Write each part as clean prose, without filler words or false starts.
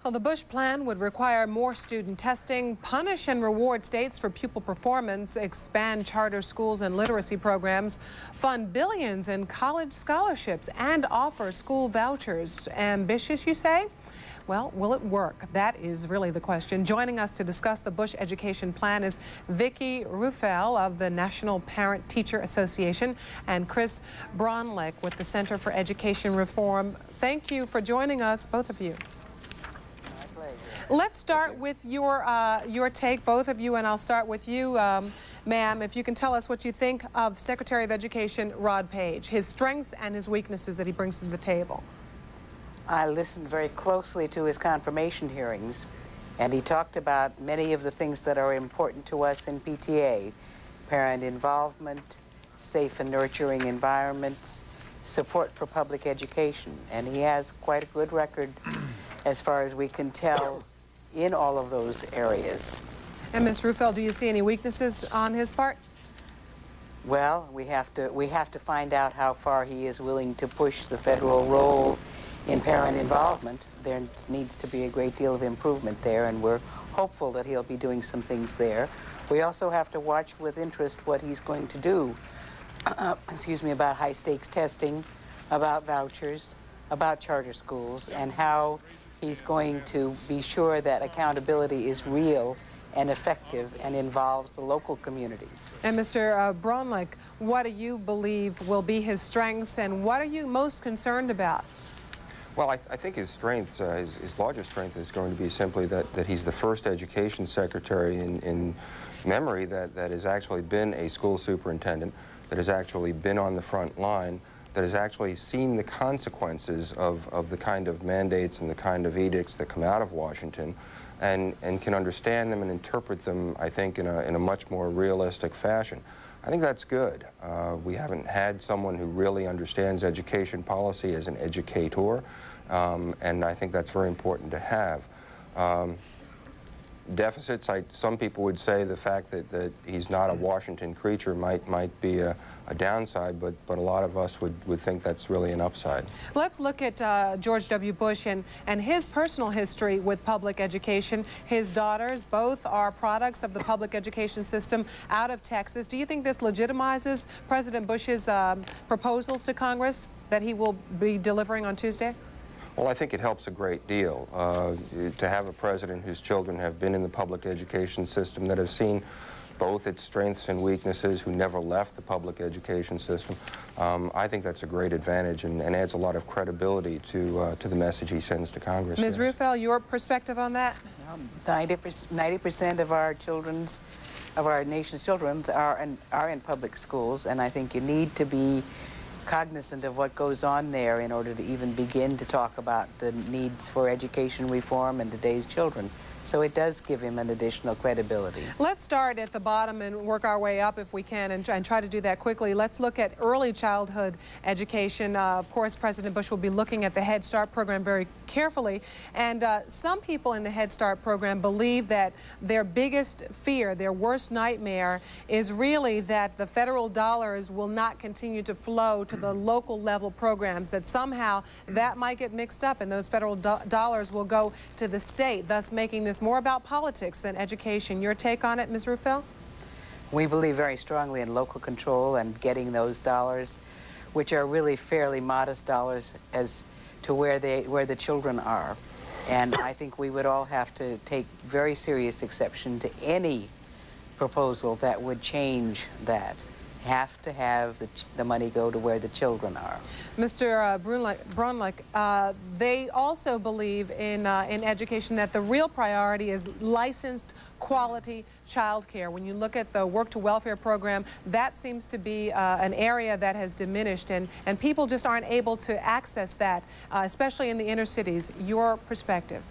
Well, the Bush plan would require more student testing, punish and reward states for pupil performance, expand charter schools and literacy programs, fund billions in college scholarships, and offer school vouchers. Ambitious, you say? Well, will it work? That is really the question. Joining us to discuss the Bush education plan is Vicky Rafel of the National Parent Teacher Association and Chris Braunlich with the Center for Education Reform. Thank you for joining us, both of you. Let's start with your take, both of you, and I'll start with you, ma'am. If you can tell us what you think of Secretary of Education Rod Page, his strengths and his weaknesses that he brings to the table. I listened very closely to his confirmation hearings, and he talked about many of the things that are important to us in PTA: parent involvement, safe and nurturing environments, support for public education, and he has quite a good record as far as we can tell in all of those areas. And Ms. Rafel, do you see any weaknesses on his part? Well, we have to find out how far he is willing to push the federal role in parent involvement. There needs to be a great deal of improvement there, and we're hopeful that he'll be doing some things there. We also have to watch with interest what he's going to do, about high-stakes testing, about vouchers, about charter schools, and how he's going to be sure that accountability is real and effective and involves the local communities. And Mr. Braunlich, what do you believe will be his strengths, and what are you most concerned about? Well, I think his strengths, his largest strength is going to be simply that he's the first education secretary in memory that has actually been a school superintendent, that has actually been on the front line, that has actually seen the consequences of the kind of mandates and the kind of edicts that come out of Washington, and can understand them and interpret them, I think, in a much more realistic fashion. I think that's good. We haven't had someone who really understands education policy as an educator, and I think that's very important to have. Deficits, some people would say the fact that he's not a Washington creature might be a downside, but a lot of us would think that's really an upside. Let's look at George W. Bush and his personal history with public education. His daughters both are products of the public education system out of Texas. Do you think this legitimizes President Bush's proposals to Congress that he will be delivering on Tuesday? Well, I think it helps a great deal to have a president whose children have been in the public education system, that have seen both its strengths and weaknesses, who never left the public education system. I think that's a great advantage and adds a lot of credibility to the message he sends to Congress. Ms. Rafel, your perspective on that? 90% of our nation's children are in public schools, and I think you need to be cognizant of what goes on there in order to even begin to talk about the needs for education reform in today's children. So it does give him an additional credibility. Let's start at the bottom and work our way up if we can, and try to do that quickly. Let's look at early childhood education. Of course, President Bush will be looking at the Head Start program very carefully, and some people in the Head Start program believe that their biggest fear, their worst nightmare, is really that the federal dollars will not continue to flow to the local level programs, that somehow that might get mixed up and those federal dollars will go to the state, thus making this more about politics than education. Your take on it, Ms. Rafel? We believe very strongly in local control and getting those dollars, which are really fairly modest dollars, as to where the children are. And I think we would all have to take very serious exception to any proposal that would change that. Have to have the money go to where the children are. Mr. Braunlich, they also believe in education that the real priority is licensed quality child care. When you look at the Work to Welfare program, that seems to be an area that has diminished, and people just aren't able to access that, especially in the inner cities. Your perspective?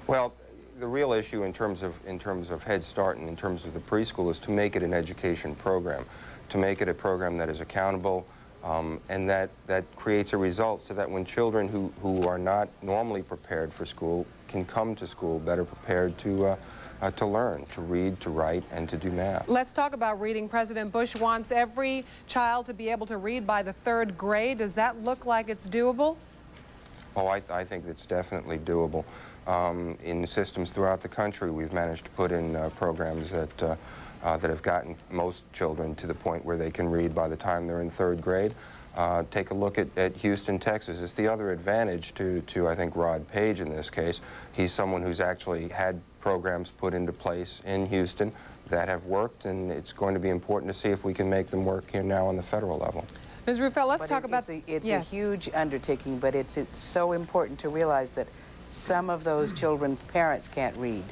Well, the real issue in terms of Head Start and in terms of the preschool is to make it an education program, to make it a program that is accountable, and that creates a result so that when children who are not normally prepared for school can come to school better prepared to learn, to read, to write, and to do math. Let's talk about reading. President Bush wants every child to be able to read by the 3rd grade. Does that look like it's doable? Oh, I think it's definitely doable. In systems throughout the country, we've managed to put in programs that have gotten most children to the point where they can read by the time they're in 3rd grade. Take a look at Houston, Texas. It's the other advantage to, I think, Rod Page in this case. He's someone who's actually had programs put into place in Houston that have worked, and it's going to be important to see if we can make them work here now on the federal level. Ms. Rafel, let's talk about... It's yes. a huge undertaking, but it's so important to realize that some of those children's parents can't read.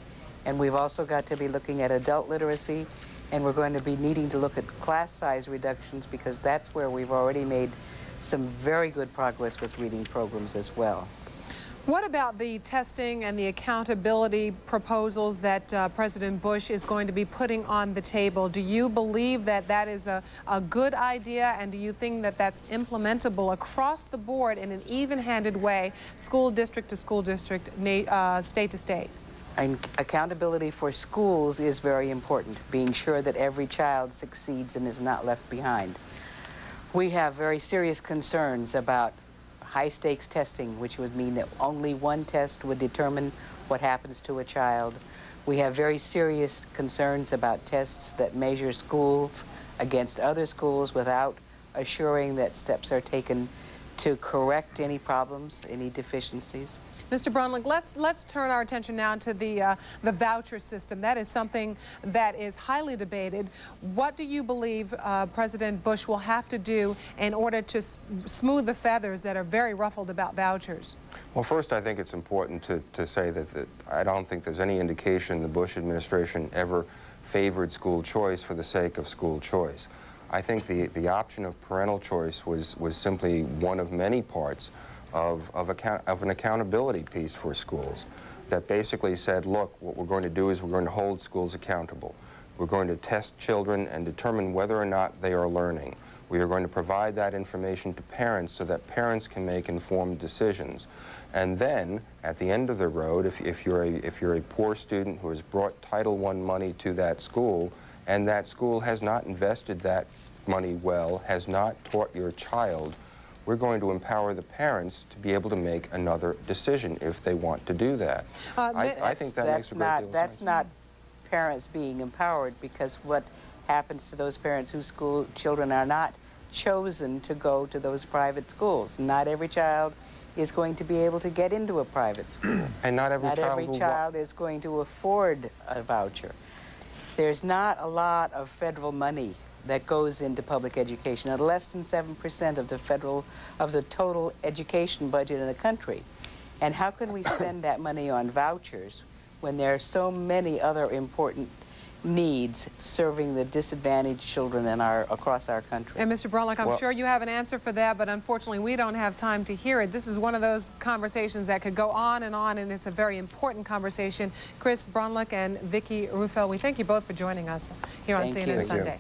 And we've also got to be looking at adult literacy, and we're going to be needing to look at class size reductions, because that's where we've already made some very good progress with reading programs as well. What about the testing and the accountability proposals that President Bush is going to be putting on the table? Do you believe that that is a good idea, and do you think that that's implementable across the board in an even-handed way, school district to school district, state to state? And accountability for schools is very important, being sure that every child succeeds and is not left behind. We have very serious concerns about high-stakes testing, which would mean that only one test would determine what happens to a child. We have very serious concerns about tests that measure schools against other schools without assuring that steps are taken to correct any problems, any deficiencies. Mr. Braunlich, let's turn our attention now to the voucher system. That is something that is highly debated. What do you believe President Bush will have to do in order to smooth the feathers that are very ruffled about vouchers? Well, first, I think it's important to say that I don't think there's any indication the Bush administration ever favored school choice for the sake of school choice. I think the option of parental choice was simply one of many parts of an accountability piece for schools that basically said, look, what we're going to do is we're going to hold schools accountable. We're going to test children and determine whether or not they are learning. We are going to provide that information to parents so that parents can make informed decisions. And then, at the end of the road, if you're a poor student who has brought Title I money to that school, and that school has not invested that money well, has not taught your child, we're going to empower the parents to be able to make another decision if they want to do that. I think that makes a great deal of sense. That's not parents being empowered, because what happens to those parents whose school children are not chosen to go to those private schools? Not every child is going to be able to get into a private school. And not every child is going to afford a voucher. There's not a lot of federal money that goes into public education, at less than 7% of the total education budget in the country. And how can we spend that money on vouchers when there are so many other important needs serving the disadvantaged children across our country? And Mr. Braunlich, I'm sure you have an answer for that, but unfortunately we don't have time to hear it. This is one of those conversations that could go on, and it's a very important conversation. Chris Braunlich and Vicky Rafel, we thank you both for joining us here on CNN Sunday.